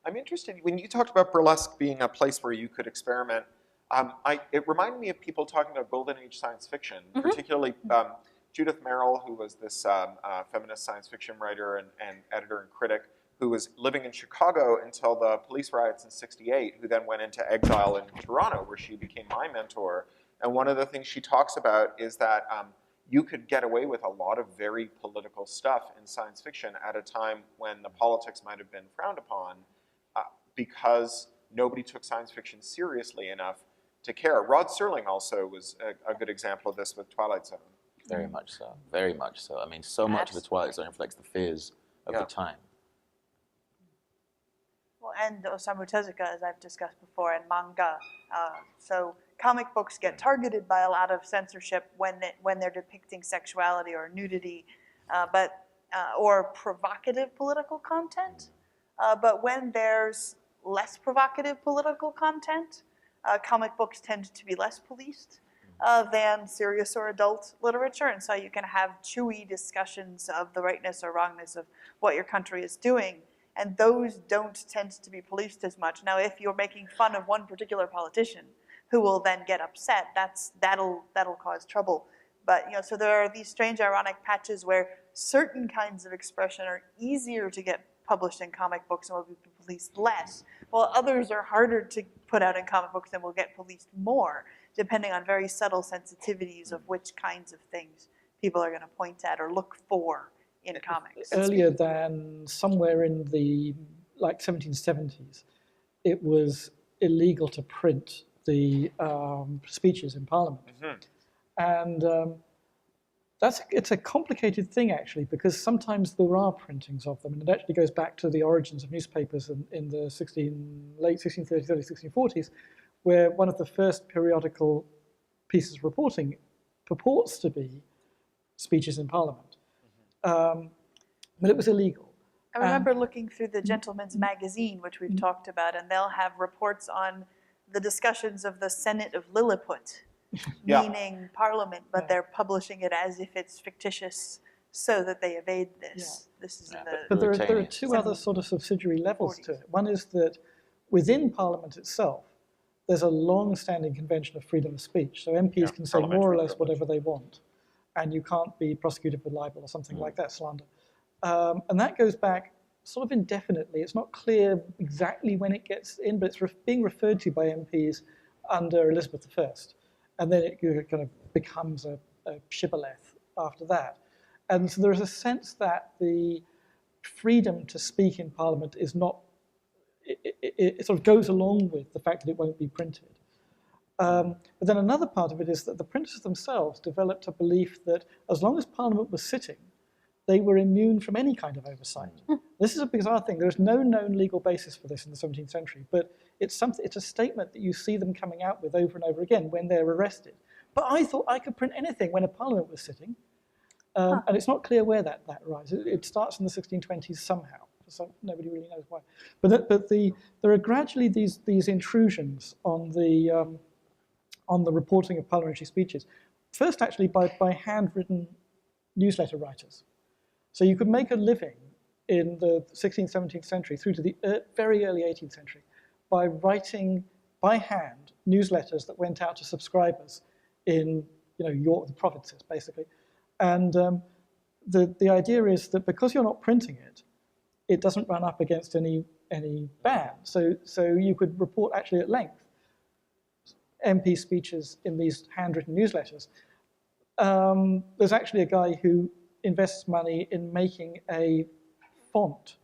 I'm interested, when you talked about burlesque being a place where you could experiment, it reminded me of people talking about Golden Age science fiction, particularly Judith Merrill, who was this feminist science fiction writer and editor and critic, who was living in Chicago until the police riots in '68, who then went into exile in Toronto, where she became my mentor. And one of the things she talks about is that you could get away with a lot of very political stuff in science fiction at a time when the politics might have been frowned upon, because nobody took science fiction seriously enough to care. Rod Serling also was a good example of this with Twilight Zone. Very much so, very much so. I mean, so much of the Twilight Zone reflects the fears of the time. Well, and Osamu Tezuka, as I've discussed before, and manga. So comic books get targeted by a lot of censorship when they're depicting sexuality or nudity, or provocative political content. But when there's less provocative political content, comic books tend to be less policed than serious or adult literature, and so you can have chewy discussions of the rightness or wrongness of what your country is doing, and those don't tend to be policed as much. Now, if you're making fun of one particular politician who will then get upset, that'll cause trouble. But so there are these strange ironic patches where certain kinds of expression are easier to get published in comic books and will be policed less, while others are harder to put out in comic books and will get policed more, depending on very subtle sensitivities of which kinds of things people are going to point at or look for in comics. Earlier than somewhere in the 1770s, it was illegal to print the speeches in Parliament. And it's a complicated thing, actually, because sometimes there are printings of them, and it actually goes back to the origins of newspapers in the late 1630s, early 1640s, where one of the first periodical pieces of reporting purports to be speeches in Parliament. But it was illegal. I remember looking through the Gentleman's Magazine, which we've talked about, and they'll have reports on the discussions of the Senate of Lilliput, meaning Parliament, but they're publishing it as if it's fictitious so that they evade this. This is but there are two other sort of subsidiary levels to it. One is that within Parliament itself, there's a long-standing convention of freedom of speech. So MPs can say more or less whatever they want, and you can't be prosecuted for libel or something like that, slander. And that goes back sort of indefinitely. It's not clear exactly when it gets in, but it's being referred to by MPs under Elizabeth I. And then it kind of becomes a shibboleth after that. And so there is a sense that the freedom to speak in Parliament is not, it sort of goes along with the fact that it won't be printed. But then another part of it is that the printers themselves developed a belief that as long as Parliament was sitting, they were immune from any kind of oversight. This is a bizarre thing. There's no known legal basis for this in the 17th century, but it's a statement that you see them coming out with over and over again when they're arrested. But I thought I could print anything when a Parliament was sitting, and it's not clear where that arises. It starts in the 1620s somehow, so nobody really knows why. But there are gradually these intrusions on the reporting of parliamentary speeches. First, actually, by handwritten newsletter writers. So you could make a living in the 16th, 17th century through to the very early 18th century by writing by hand newsletters that went out to subscribers in the provinces, basically. And the idea is that because you're not printing it, it doesn't run up against any ban. So you could report actually at length MP speeches in these handwritten newsletters. There's actually a guy who invests money in making a font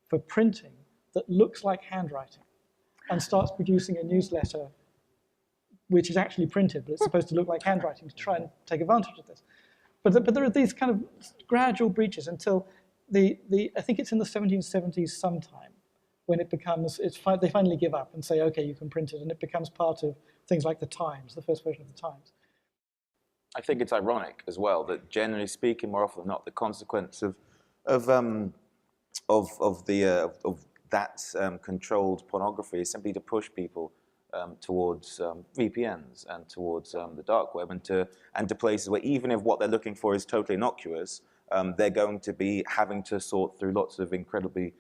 for printing that looks like handwriting and starts producing a newsletter which is actually printed, but it's supposed to look like handwriting to try and take advantage of this. But there are these kind of gradual breaches until I think it's in the 1770s sometime when they finally give up and say, okay, you can print it, and it becomes part of things like the Times, the first version of the Times. I think it's ironic as well that, generally speaking, more often than not, the consequence of that controlled pornography is simply to push people towards VPNs and towards the dark web and to places where, even if what they're looking for is totally innocuous, they're going to be having to sort through lots of incredibly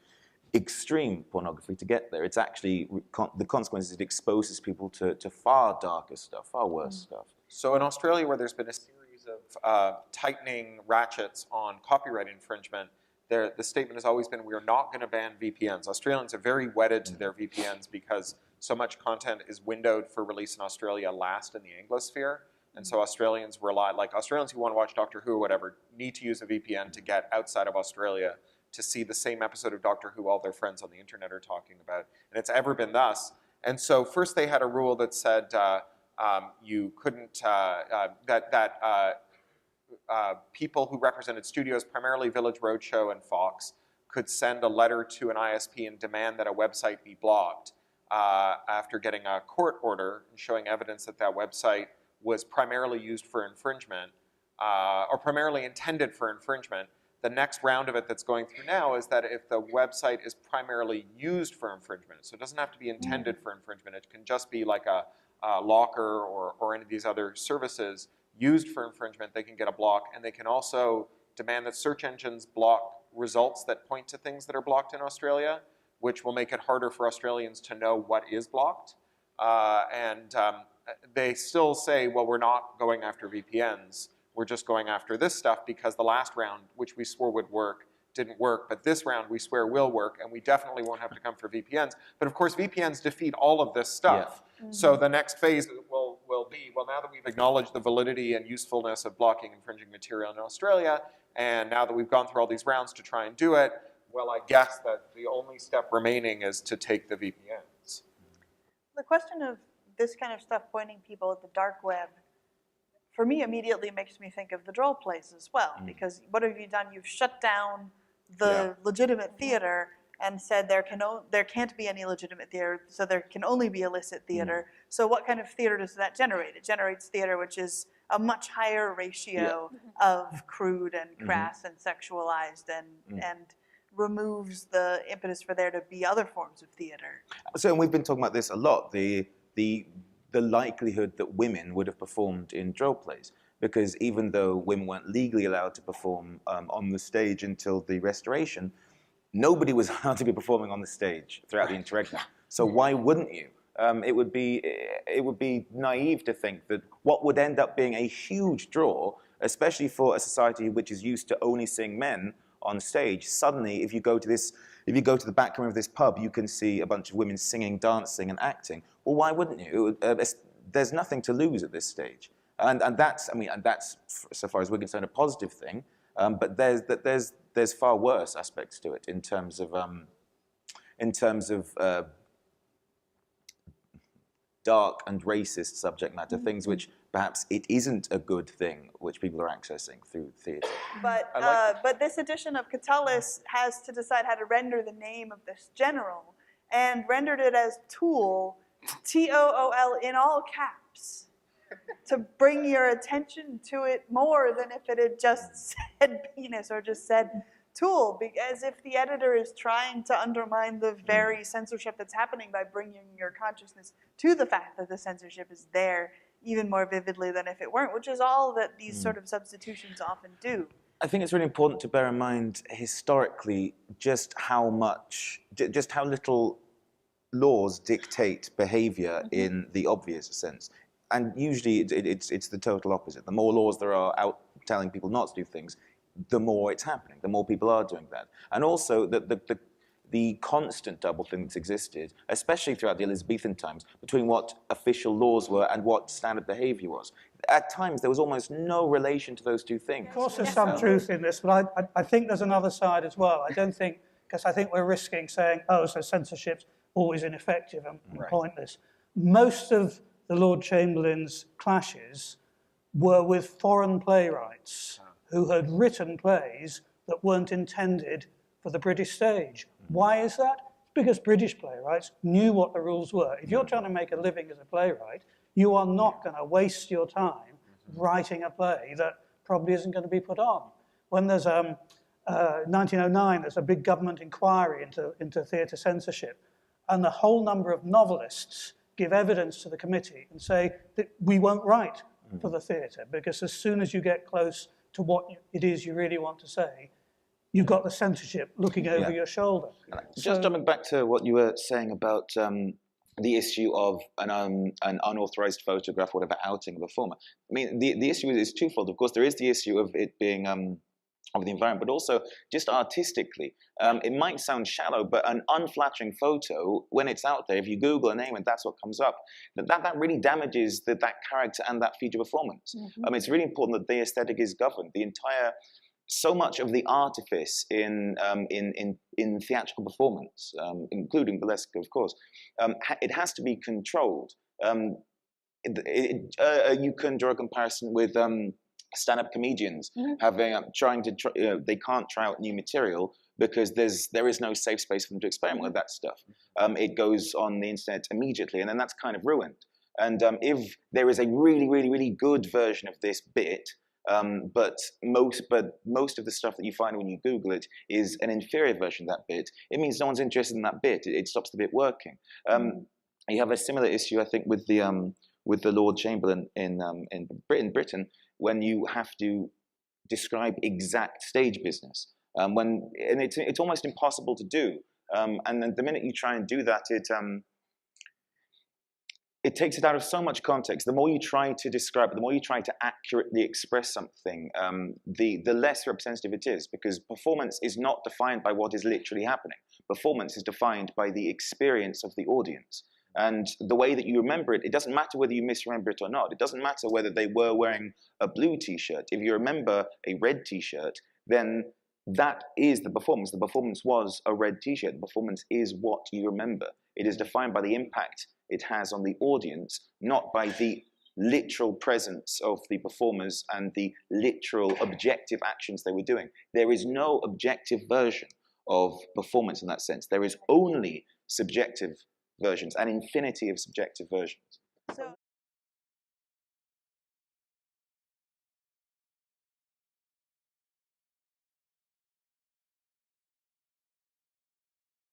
extreme pornography to get there. It's actually, the consequence is it exposes people to far darker stuff, far worse stuff. So in Australia, where there's been a series of tightening ratchets on copyright infringement, the statement has always been, we are not going to ban VPNs. Australians are very wedded to their VPNs because so much content is windowed for release in Australia last in the Anglosphere. And so Australians rely, like Australians who want to watch Doctor Who or whatever, need to use a VPN to get outside of Australia to see the same episode of Doctor Who all their friends on the internet are talking about. And it's ever been thus. And so first they had a rule that said you couldn't, people who represented studios, primarily Village Roadshow and Fox, could send a letter to an ISP and demand that a website be blocked after getting a court order and showing evidence that that website was primarily used for infringement, or primarily intended for infringement. The next round of it that's going through now is that if the website is primarily used for infringement, so it doesn't have to be intended for infringement, it can just be like a locker or any of these other services used for infringement, they can get a block, and they can also demand that search engines block results that point to things that are blocked in Australia, which will make it harder for Australians to know what is blocked. They still say, well, we're not going after VPNs, we're just going after this stuff because the last round, which we swore would work, didn't work, but this round we swear will work, and we definitely won't have to come for VPNs. But of course, VPNs defeat all of this stuff. Yeah. So the next phase will be, well, now that we've acknowledged the validity and usefulness of blocking infringing material in Australia, and now that we've gone through all these rounds to try and do it, well, I guess that the only step remaining is to take the VPNs. The question of this kind of stuff pointing people at the dark web, for me, immediately makes me think of the Droll plays as well, because what have you done? You've shut down the legitimate theater and said there can't be any legitimate theater, so there can only be illicit theater. So what kind of theater does that generate? It generates theater which is a much higher ratio of crude and crass and sexualized and removes the impetus for there to be other forms of theater. So, and we've been talking about this a lot, the likelihood that women would have performed in Droll plays. Because even though women weren't legally allowed to perform on the stage until the Restoration, nobody was allowed to be performing on the stage throughout the interregnum. So why wouldn't you? It would be naive to think that what would end up being a huge draw, especially for a society which is used to only seeing men on stage, suddenly if you go to the back room of this pub, you can see a bunch of women singing, dancing, and acting. Well, why wouldn't you? There's nothing to lose at this stage. And that's, so far as we're concerned, a positive thing. But there's far worse aspects to it in terms of dark and racist subject matter, things which perhaps it isn't a good thing, which people are accessing through theatre. But this edition of Catullus has to decide how to render the name of this general, and rendered it as Tool, T-O-O-L in all caps, to bring your attention to it more than if it had just said penis or just said tool, as if the editor is trying to undermine the very censorship that's happening by bringing your consciousness to the fact that the censorship is there even more vividly than if it weren't, which is all that these sort of substitutions often do. I think it's really important to bear in mind historically just how little laws dictate behavior in the obvious sense. And usually it's the total opposite. The more laws there are out telling people not to do things, the more it's happening, the more people are doing that. And also the constant double thing that's existed, especially throughout the Elizabethan times, between what official laws were and what standard behavior was. At times, there was almost no relation to those two things. Of course, there's some truth in this, but I think there's another side as well. I don't think, because I think we're risking saying, oh, so censorship's always ineffective and pointless. Most of the Lord Chamberlain's clashes were with foreign playwrights who had written plays that weren't intended for the British stage. Why is that? Because British playwrights knew what the rules were. If you're trying to make a living as a playwright, you are not going to waste your time writing a play that probably isn't going to be put on. When there's 1909, there's a big government inquiry into theatre censorship, and the whole number of novelists give evidence to the committee and say that we won't write for the theatre, because as soon as you get close to what it is you really want to say, you've got the censorship looking over your shoulder. Just jumping back to what you were saying about the issue of an unauthorized photograph, whatever, outing of a performer. I mean, the issue is twofold. Of course, there is the issue of it being of the environment, but also just artistically. It might sound shallow, but an unflattering photo, when it's out there, if you Google a name and that's what comes up, that really damages that character and that future performance. It's really important that the aesthetic is governed. The entire, so much of the artifice in theatrical performance, including burlesque, of course, it has to be controlled. You can draw a comparison with stand-up comedians having they can't try out new material because there is no safe space for them to experiment with that stuff. It goes on the internet immediately, and then that's kind of ruined. And if there is a really, really, really good version of this bit, but most of the stuff that you find when you Google it is an inferior version of that bit, it means no one's interested in that bit. It stops the bit working. You have a similar issue, I think, with the Lord Chamberlain in Britain, when you have to describe exact stage business, and it's almost impossible to do. And then the minute you try and do that, it takes it out of so much context. The more you try to describe it, the more you try to accurately express something, the less representative it is, because performance is not defined by what is literally happening. Performance is defined by the experience of the audience. And the way that you remember it, it doesn't matter whether you misremember it or not. It doesn't matter whether they were wearing a blue t-shirt. If you remember a red t-shirt, then that is the performance. The performance was a red t-shirt. The performance is what you remember. It is defined by the impact it has on the audience, not by the literal presence of the performers and the literal objective actions they were doing. There is no objective version of performance in that sense. There is only subjective versions, an infinity of subjective versions. So